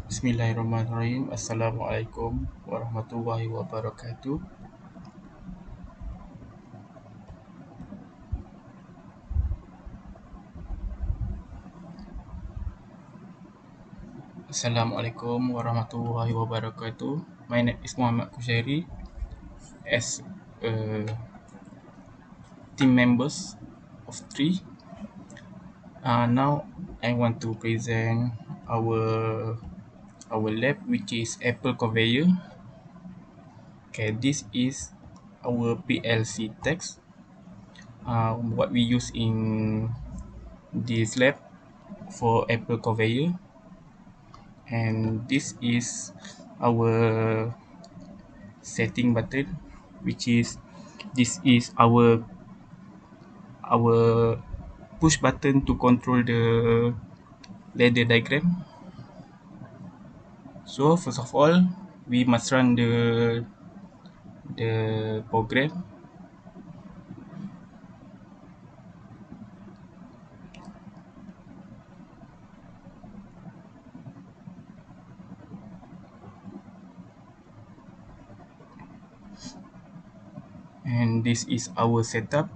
Bismillahirrahmanirrahim. Assalamualaikum warahmatullahi wabarakatuh. Assalamualaikum warahmatullahi wabarakatuh. My name is Muhammad Kushairi. As team members of three, now I want to present our our lab, which is Apple conveyor. Okay, this is our PLC text. What we use in this lab for Apple conveyor, and this is our setting button, which is this is our push button to control the ladder diagram. So first of all, we must run the program. And this is our setup.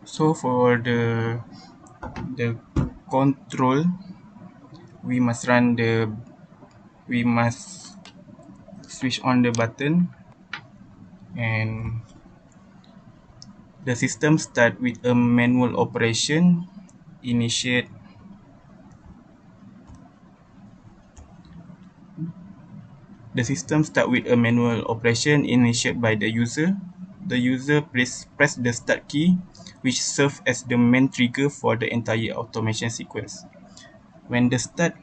So for the control, we must run the we must switch on the button, and the system start with a manual operation. Initiate The system start with a manual operation initiated by the user. The user press the start key, which serves as the main trigger for the entire automation sequence. When the start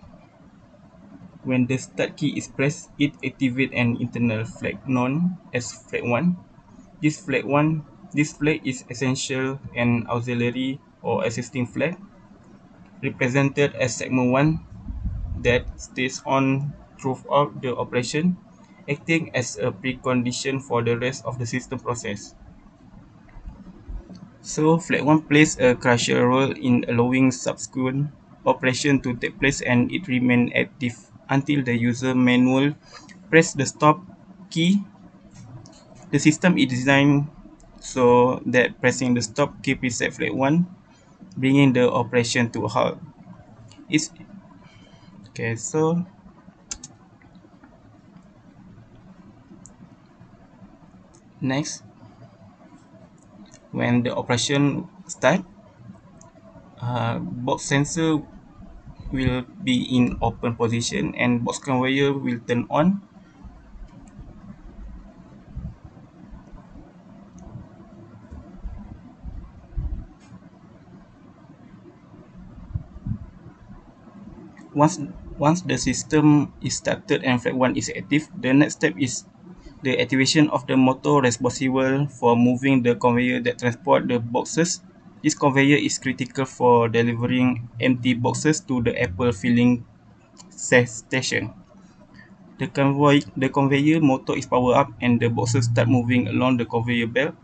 key is pressed, it activates an internal flag known as flag 1. This flag is essential and auxiliary or assisting flag, represented as segment 1, that stays on throughout the operation, acting as a precondition for the rest of the system process. So flag 1 plays a crucial role in allowing subsequent operation to take place, and it remains active until the user manual press the stop key. The system is designed so that pressing the stop key preset flag 1, bringing the operation to a halt. It's okay. So next, when the operation start, box sensor will be in open position and box conveyor will turn on. Once once the system is started and flag 1 is active, the next step is the activation of the motor responsible for moving the conveyor that transport the boxes. This conveyor is critical for delivering empty boxes to the Apple filling station. The conveyor motor is powered up and the boxes start moving along the conveyor belt.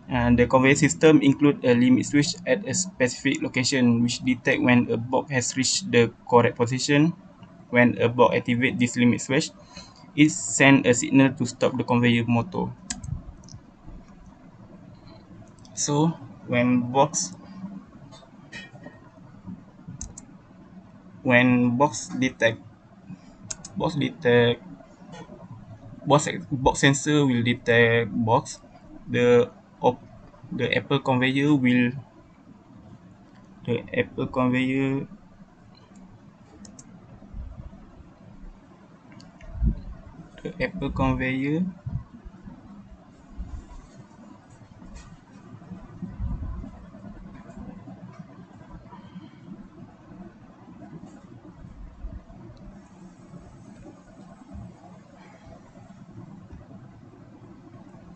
And the conveyor system includes a limit switch at a specific location, which detects when a box has reached the correct position. When a box activates this limit switch, it sends a signal to stop the conveyor motor. So when box detect box detect box sensor will detect box, the op, the Apple conveyor will the Apple conveyor the Apple conveyor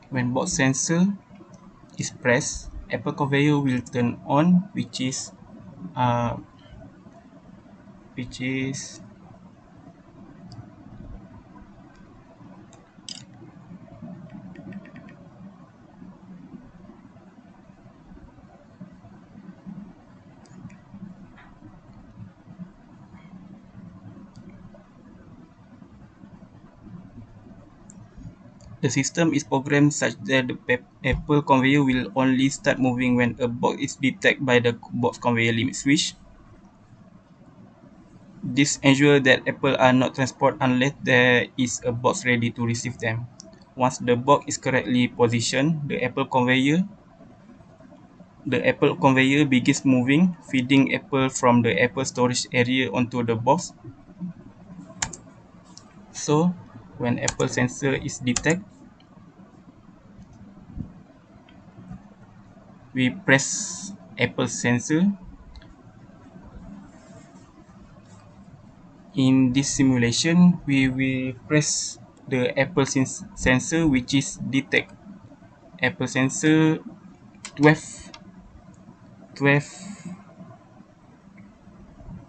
when box sensor is pressed, Apple conveyor will turn on, uh, which is The system is programmed such that the Apple conveyor will only start moving when a box is detected by the box conveyor limit switch. This ensures that apples are not transported unless there is a box ready to receive them. Once the box is correctly positioned, the apple conveyor begins moving, feeding apple from the apple storage area onto the box. So, when apple sensor is detected, we press apple sensor. In this simulation, we will press the apple sensor which is detect apple sensor 12 12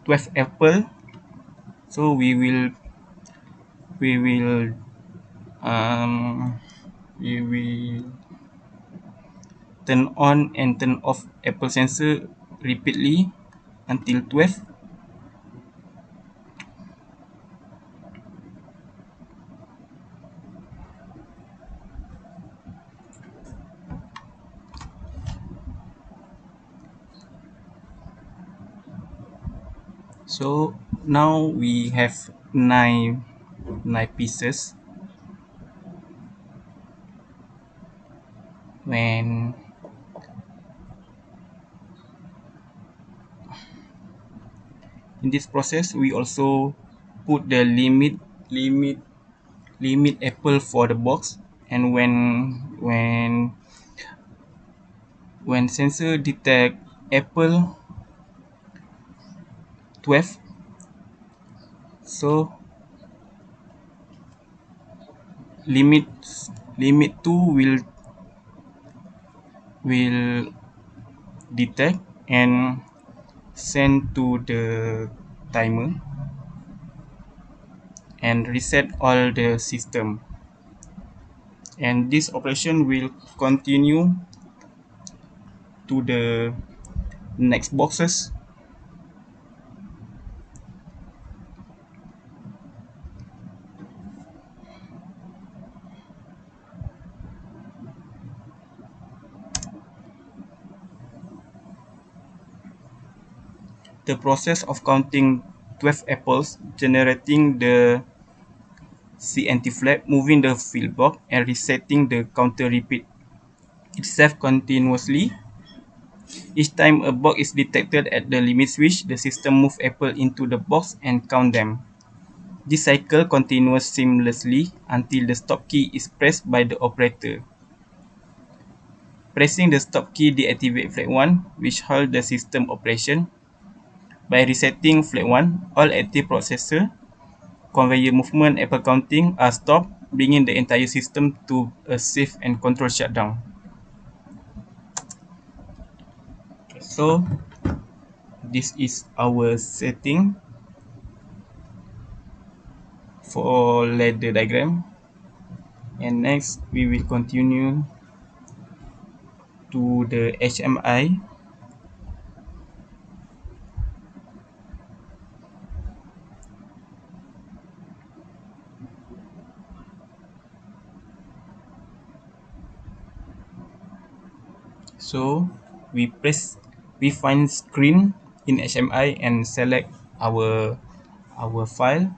12 apple. So we will um, we will turn on and turn off apple sensor repeatedly until 12. So now we have nine pieces. When in this process, we also put the limit apple for the box, and when sensor detect apple 12, so limit limit 2 will detect and send to the timer and reset all the system, and this operation will continue to the next boxes. The process of counting 12 apples, generating the CNT flag, moving the field box, and resetting the counter repeat itself continuously. Each time a box is detected at the limit switch, the system moves apples into the box and count them. This cycle continues seamlessly until the stop key is pressed by the operator. Pressing the stop key deactivates flag 1, which halts the system operation. By resetting flag 1, all active processor, conveyor movement, apple counting are stopped, bringing the entire system to a safe and controlled shutdown. So, this is our setting for ladder diagram, and next we will continue to the HMI. So we find screen in HMI and select our file.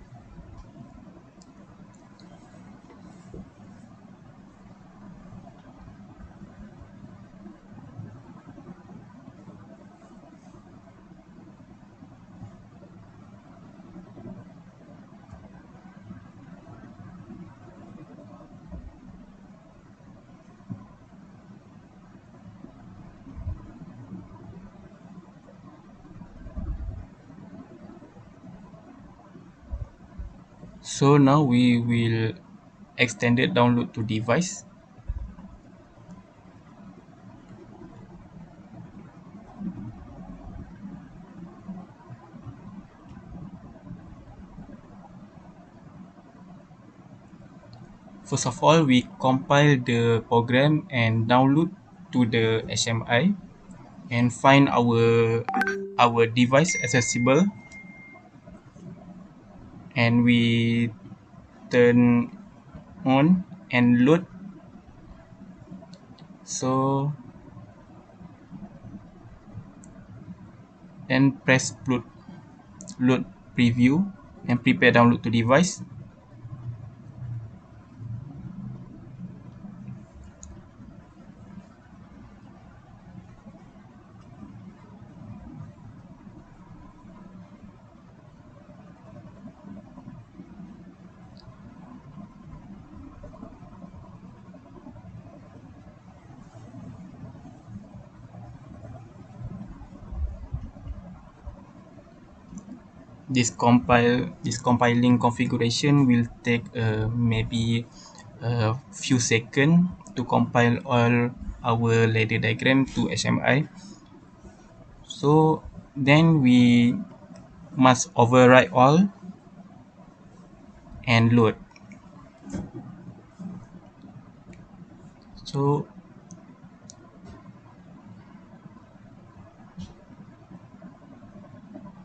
So now we will extend it download to device. First of all, we compile the program and download to the HMI and find our device accessible, and we turn on and load. So then press load preview and prepare download to device. This compiling configuration will take maybe a few seconds to compile all our ladder diagram to HMI. So then we must overwrite all and load. So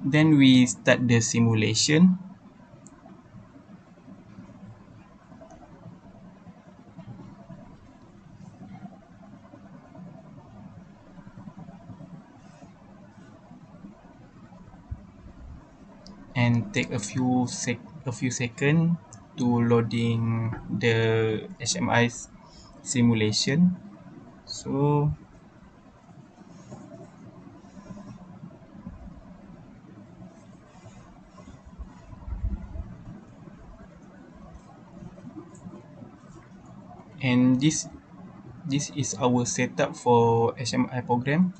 then we start the simulation. And take a few seconds to loading the HMI simulation. So and this is our setup for HMI program.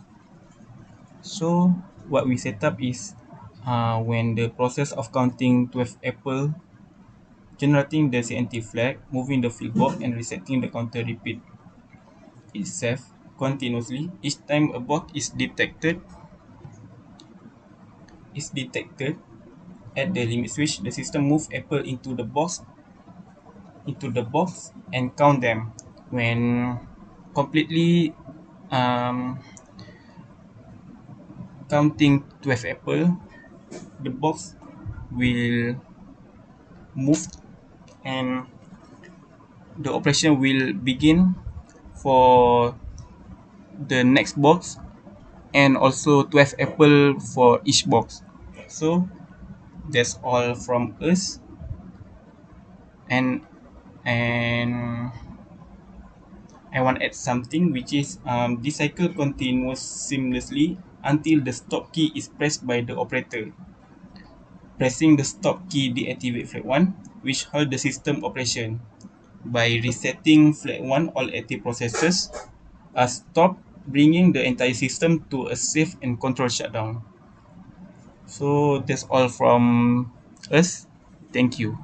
So what we set up is when the process of counting 12 apple, generating the CNT flag, moving the field box, and resetting the counter repeat itself continuously. Each time a box is detected at the limit switch, the system move apple into the box and count them. When completely counting 12 apple, the box will move and the operation will begin for the next box and also 12 apple for each box. So that's all from us, and and I want to add something, which is this cycle continues seamlessly until the stop key is pressed by the operator. Pressing the stop key deactivates flag 1, which halts the system operation. By resetting flag 1, all active processes are stopped, bringing the entire system to a safe and controlled shutdown. So that's all from us. Thank you.